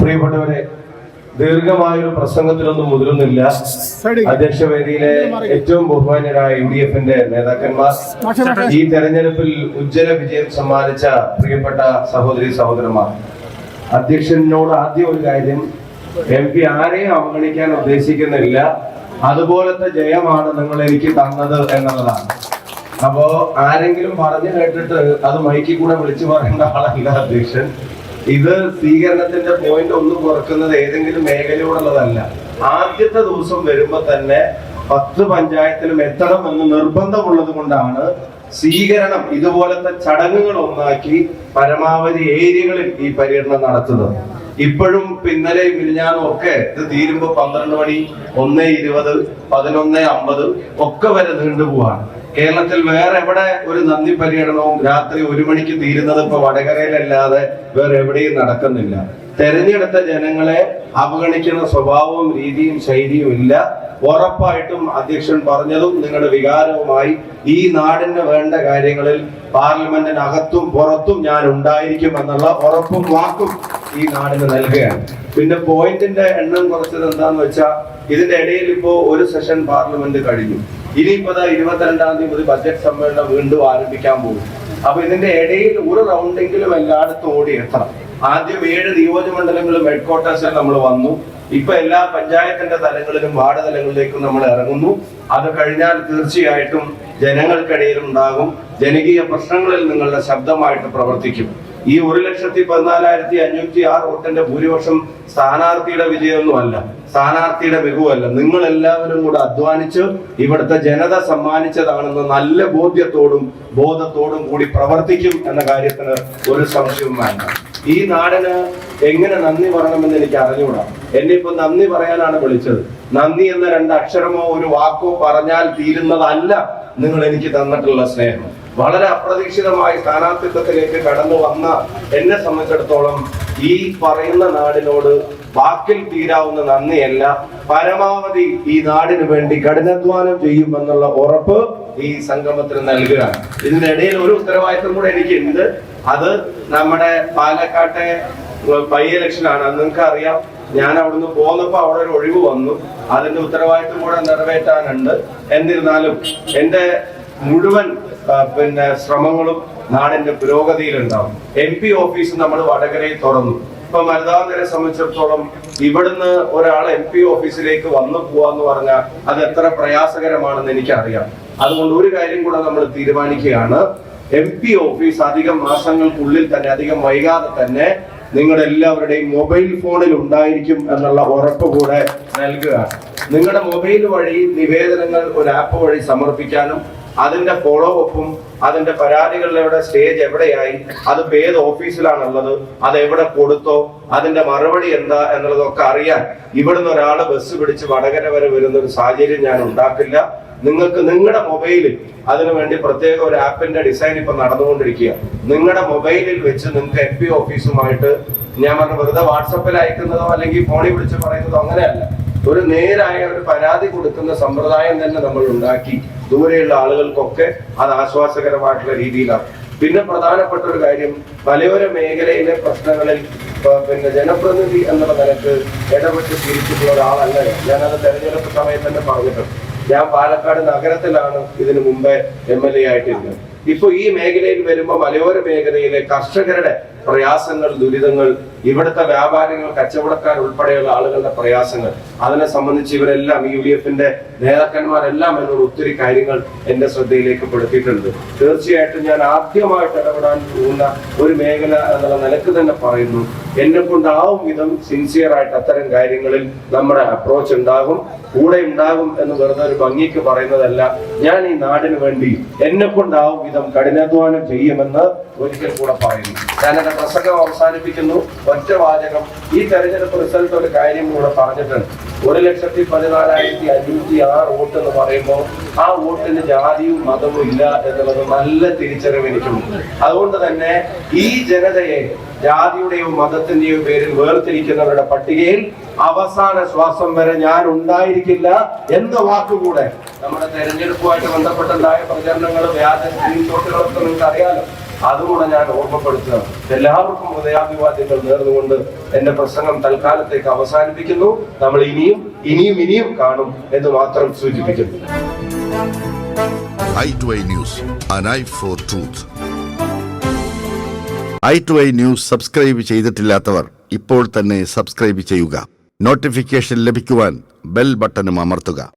പ്രിയപ്പെട്ടവരെ, ദീർഘമായൊരു പ്രസംഗത്തിലൊന്നും മുതിരുന്നില്ല. അധ്യക്ഷവേദിയിലെ ഏറ്റവും ബഹുമാന്യരായ UDF-ന്റെ നേതാക്കന്മാർ, ഈ തെരഞ്ഞെടുപ്പിൽ ഉജ്ജ്വല വിജയം സമ്മാനിച്ച പ്രിയപ്പെട്ട സഹോദരി സഹോദരന്മാർ, അധ്യക്ഷനോട് ആദ്യം ഒരു കാര്യം, MP ആരെയും അവഗണിക്കാൻ ഉദ്ദേശിക്കുന്നില്ല. അതുപോലത്തെ ജയമാണ് നിങ്ങൾ എനിക്ക് തന്നത് എന്നുള്ളതാണ്. അപ്പോ ആരെങ്കിലും പറഞ്ഞു കേട്ടിട്ട് അത് മൈക്കിൽ കൂടെ വിളിച്ചു പറയേണ്ട ആളല്ല അധ്യക്ഷൻ. ഇത് സ്വീകരണത്തിന്റെ പോയിന്റ് ഒന്നും കുറക്കുന്നത് ഏതെങ്കിലും മേഖലയോടുള്ളതല്ല. ആദ്യത്തെ ദിവസം വരുമ്പോ തന്നെ 10 പഞ്ചായത്തിലും എത്തണം എന്ന് നിർബന്ധമുള്ളത് കൊണ്ടാണ് സ്വീകരണം ഇതുപോലത്തെ ചടങ്ങുകൾ ഒന്നാക്കി പരമാവധി ഏരിയകളിൽ ഈ പര്യടനം നടത്തുന്നത്. ഇപ്പോഴും ഇന്നലെ മിനിഞ്ഞാന്നും ഒക്കെ ഇത് തീരുമ്പോ 12 മണി, 1:20, 11:50 ഒക്കെ വരെ നീണ്ടുപോവാണ്. കേരളത്തിൽ വേറെ എവിടെ ഒരു നന്ദി പര്യടനവും രാത്രി 1 മണിക്ക് തീരുന്നത് ഇപ്പൊ വടകരയിലല്ലാതെ വേറെ എവിടെയും നടക്കുന്നില്ല. തെരഞ്ഞെടുത്ത ജനങ്ങളെ അവഗണിക്കുന്ന സ്വഭാവവും രീതിയും ശൈലിയും ഇല്ല. ഉറപ്പായിട്ടും അധ്യക്ഷൻ പറഞ്ഞതും നിങ്ങളുടെ വികാരവുമായി ഈ നാടിന് വേണ്ട കാര്യങ്ങളിൽ പാർലമെന്റിനകത്തും പുറത്തും ഞാൻ ഉണ്ടായിരിക്കും എന്നുള്ള ഉറപ്പും വാക്കും ഈ നാടിന് നൽകുകയാണ്. പിന്നെ പോയിന്റിന്റെ എണ്ണം കുറച്ചത് എന്താന്ന് വെച്ചാൽ, ഇതിന്റെ ഇടയിൽ ഇപ്പോ ഒരു സെഷൻ പാർലമെന്റ് കഴിഞ്ഞു. ഇനിയിപ്പോ 22-ാം തീയതി മുതൽ ബജറ്റ് സമ്മേളനം വീണ്ടും ആരംഭിക്കാൻ പോകും. അപ്പൊ ഇതിന്റെ ഇടയിൽ ഒരു റൗണ്ടെങ്കിലും എല്ലായിടത്തും ഓടി എത്തണം. ആദ്യം 7 നിയോജകമണ്ഡലങ്ങളും ഹെഡ്ക്വാർട്ടേഴ്സിൽ നമ്മൾ വന്നു. ഇപ്പൊ എല്ലാ പഞ്ചായത്തിന്റെ തലങ്ങളിലും വാർഡ് തലങ്ങളിലേക്കും നമ്മൾ ഇറങ്ങുന്നു. അത് കഴിഞ്ഞാൽ തീർച്ചയായിട്ടും ജനങ്ങൾക്കിടയിൽ ഉണ്ടാകും. ജനകീയ പ്രശ്നങ്ങളിൽ നിങ്ങളുടെ ശബ്ദമായിട്ട് പ്രവർത്തിക്കും. ഈ 1,14,506 വോട്ടിന്റെ ഭൂരിപക്ഷം സ്ഥാനാർത്ഥിയുടെ വിജയമൊന്നുമല്ല, സ്ഥാനാർത്ഥിയുടെ മികവല്ല. നിങ്ങൾ എല്ലാവരും കൂടെ അധ്വാനിച്ച് ഇവിടുത്തെ ജനത സമ്മാനിച്ചതാണെന്ന് നല്ല ബോധത്തോടും കൂടി പ്രവർത്തിക്കും എന്ന കാര്യത്തിന് ഒരു സംശയവും വേണ്ട. ഈ നാടിന് എങ്ങനെ നന്ദി പറയണമെന്ന് എനിക്ക് അറിഞ്ഞുകൂടാ. എന്നെ ഇപ്പൊ നന്ദി പറയാനാണ് വിളിച്ചത്. നന്ദി എന്ന 2 അക്ഷരമോ ഒരു വാക്കോ പറഞ്ഞാൽ തീരുന്നതല്ല നിങ്ങൾ എനിക്ക് തന്നിട്ടുള്ള സ്നേഹം. വളരെ അപ്രതീക്ഷിതമായി സ്ഥാനാർത്ഥിത്വത്തിലേക്ക് കടന്നു വന്ന എന്നെ സംബന്ധിച്ചിടത്തോളം ഈ പറയുന്ന നാടിനോട് വാക്കിൽ തീരാവുന്ന നന്ദിയല്ല, പരമാവധി ഈ നാടിന് വേണ്ടി കഠിനാധ്വാനം ചെയ്യുമെന്നുള്ള ഉറപ്പ് ഈ സംഗമത്തിന് നൽകുകയാണ്. ഇതിനിടയിൽ ഒരു ഉത്തരവാദിത്വം കൂടെ എനിക്കുണ്ട്. അത് നമ്മുടെ പാലക്കാട്ടെ ബൈ ഇലക്ഷനാണ്. നിങ്ങൾക്ക് അറിയാം, ഞാൻ അവിടുന്ന് പോന്നപ്പോ അവിടെ ഒരു ഒഴിവ് വന്നു. അതിന്റെ ഉത്തരവാദിത്വം കൂടെ നിറവേറ്റാനുണ്ട്. എന്നിരുന്നാലും എന്റെ മുഴുവൻ ശ്രമങ്ങളും നാടിന്റെ പുരോഗതിയിലുണ്ടാവും. MP ഓഫീസ് നമ്മൾ വടകരയിൽ തുറന്നു. ഇപ്പൊ മരുതാന്തരെ സംബന്ധിച്ചിടത്തോളം ഇവിടുന്ന് ഒരാൾ MP ഓഫീസിലേക്ക് വന്നു പോവാന്ന് പറഞ്ഞാൽ അത് എത്ര പ്രയാസകരമാണെന്ന് എനിക്കറിയാം. അതുകൊണ്ട് ഒരു കാര്യം കൂടെ നമ്മൾ തീരുമാനിക്കുകയാണ്. MP ഓഫീസ് അധികം മാസങ്ങൾക്കുള്ളിൽ തന്നെ, അധികം വൈകാതെ തന്നെ നിങ്ങളുടെ എല്ലാവരുടെയും മൊബൈൽ ഫോണിൽ ഉണ്ടായിരിക്കും എന്നുള്ള ഉറപ്പ് കൂടെ നൽകുക. നിങ്ങളുടെ മൊബൈൽ വഴി നിവേദനങ്ങൾ ഒരു ആപ്പ് വഴി സമർപ്പിക്കാനും അതിന്റെ ഫോളോ അപ്പും അതിന്റെ പരാതികളുടെ സ്റ്റേജ് എവിടെയായി, അത് ഏത് ഓഫീസിലാണുള്ളത്, അത് എവിടെ കൊടുത്തോ, അതിന്റെ മറുപടി എന്താ എന്നുള്ളതൊക്കെ അറിയാൻ ഇവിടുന്ന് ഒരാള് ബസ് പിടിച്ച് വടകര വരെ വരുന്ന ഒരു സാഹചര്യം ഞാൻ ഉണ്ടാക്കില്ല. നിങ്ങൾക്ക് നിങ്ങളുടെ മൊബൈലിൽ അതിനുവേണ്ടി പ്രത്യേക ഒരു ആപ്പിന്റെ ഡിസൈൻ ഇപ്പൊ നടന്നുകൊണ്ടിരിക്കുക. നിങ്ങളുടെ മൊബൈലിൽ വെച്ച് നിങ്ങൾക്ക് MP ഓഫീസുമായിട്ട്, ഞാൻ പറഞ്ഞ വെറുതെ വാട്സപ്പിൽ അയക്കുന്നതോ അല്ലെങ്കിൽ ഫോണിൽ വിളിച്ച് പറയുന്നതോ അങ്ങനെയല്ല, ഒരു നേരായ ഒരു പരാതി കൊടുക്കുന്ന സമ്പ്രദായം തന്നെ നമ്മൾ ഉണ്ടാക്കി ദൂരെയുള്ള ആളുകൾക്കൊക്കെ അത് ആശ്വാസകരമായിട്ടുള്ള രീതിയിലാണ്. പിന്നെ പ്രധാനപ്പെട്ട ഒരു കാര്യം, മലയോര മേഖലയിലെ പ്രശ്നങ്ങളിൽ ജനപ്രതിനിധി എന്നുള്ള നിലക്ക് ഇടപെട്ട് തിരിച്ചിട്ടുള്ള ഒരാളല്ല. ഞാനത് തെരഞ്ഞെടുപ്പ് സമയത്ത് തന്നെ പറഞ്ഞിട്ടുണ്ട്. ഞാൻ പാലക്കാട് നഗരത്തിലാണ് ഇതിനു മുമ്പേ MLA ആയിട്ടിരുന്നത്. ഇപ്പൊ ഈ മേഖലയിൽ വരുമ്പോ മലയോര മേഖലയിലെ കർഷകരുടെ പ്രയാസങ്ങൾ, ദുരിതങ്ങൾ, ഇവിടുത്തെ വ്യാപാരികൾ, കച്ചവടക്കാർ ഉൾപ്പെടെയുള്ള ആളുകളുടെ പ്രയാസങ്ങൾ, അതിനെ സംബന്ധിച്ച് ഇവരെല്ലാം UDF-ന്റെ നേതാക്കന്മാരെല്ലാം എന്നോട് ഒത്തിരി കാര്യങ്ങൾ എന്റെ ശ്രദ്ധയിലേക്ക് പെടുത്തിയിട്ടുണ്ട്. തീർച്ചയായിട്ടും ഞാൻ ആദ്യമായിട്ട് ഇടപെടാൻ പോകുന്ന ഒരു മേഖല എന്നുള്ള നിലക്ക് തന്നെ പറയുന്നു, എന്നെ കൊണ്ടാവും വിധം സിൻസിയറായിട്ട് അത്തരം കാര്യങ്ങളിൽ നമ്മുടെ അപ്രോച്ച് ഉണ്ടാകും, കൂടെ ഉണ്ടാകും എന്ന് വെറുതെ ഒരു ഭംഗിക്ക് പറയുന്നതല്ല. ഞാൻ ഈ നാടിന് വേണ്ടി എന്നെ കൊണ്ടാവും വിധം കഠിനാധ്വാനം ചെയ്യുമെന്ന് ഒരിക്കൽ കൂടെ പറയുന്നു. ഞാൻ എന്റെ പ്രസംഗം അവസാനിപ്പിക്കുന്നു. ഒറ്റ വാചകം, ഈ തെരഞ്ഞെടുപ്പ് റിസൾട്ട് ഒരു കാര്യം കൂടെ പറഞ്ഞിട്ടുണ്ട്. 1,14,506 വോട്ട് എന്ന് പറയുമ്പോൾ ആ വോട്ടിന് ജാതിയും മതവും ഇല്ല എന്നുള്ളത് നല്ല തിരിച്ചറിവ് എനിക്കുണ്ട്. അതുകൊണ്ട് തന്നെ ഈ ജനതയെ ജാതിയുടെയോ മതത്തിന്റെയോ പേരിൽ വേർതിരിക്കുന്നവരുടെ പട്ടികയിൽ അവസാന ശ്വാസം വരെ ഞാൻ ഉണ്ടായിരിക്കില്ല എന്ന വാക്കുകൂടെ നമ്മുടെ തെരഞ്ഞെടുപ്പുമായിട്ട് ബന്ധപ്പെട്ടുണ്ടായ പ്രചരണങ്ങൾ, വ്യാജ സ്ക്രീൻഷോട്ടുകളൊക്കെ നിങ്ങൾക്ക് അറിയാലോ. അതുകൂടെ ഞാൻ ഓർമ്മപ്പെടുത്തുക. എല്ലാവർക്കും ഹൃദയാഭിവാദ്യങ്ങൾ നേർന്നുകൊണ്ട് എന്റെ പ്രസംഗം തൽക്കാലത്തേക്ക് അവസാനിപ്പിക്കുന്നു. നമ്മൾ ഇനിയും കാണും എന്ന് മാത്രം സൂചിപ്പിക്കുന്നു. i2i News, an eye for truth. i2i News subscribe ചെയ്തിട്ടില്ലാത്തവർ ഇപ്പോൾ തന്നെ സബ്സ്ക്രൈബ് ചെയ്യുക. നോട്ടിഫിക്കേഷൻ ലഭിക്കുവാൻ ബെൽ ബട്ടണും അമർത്തുക.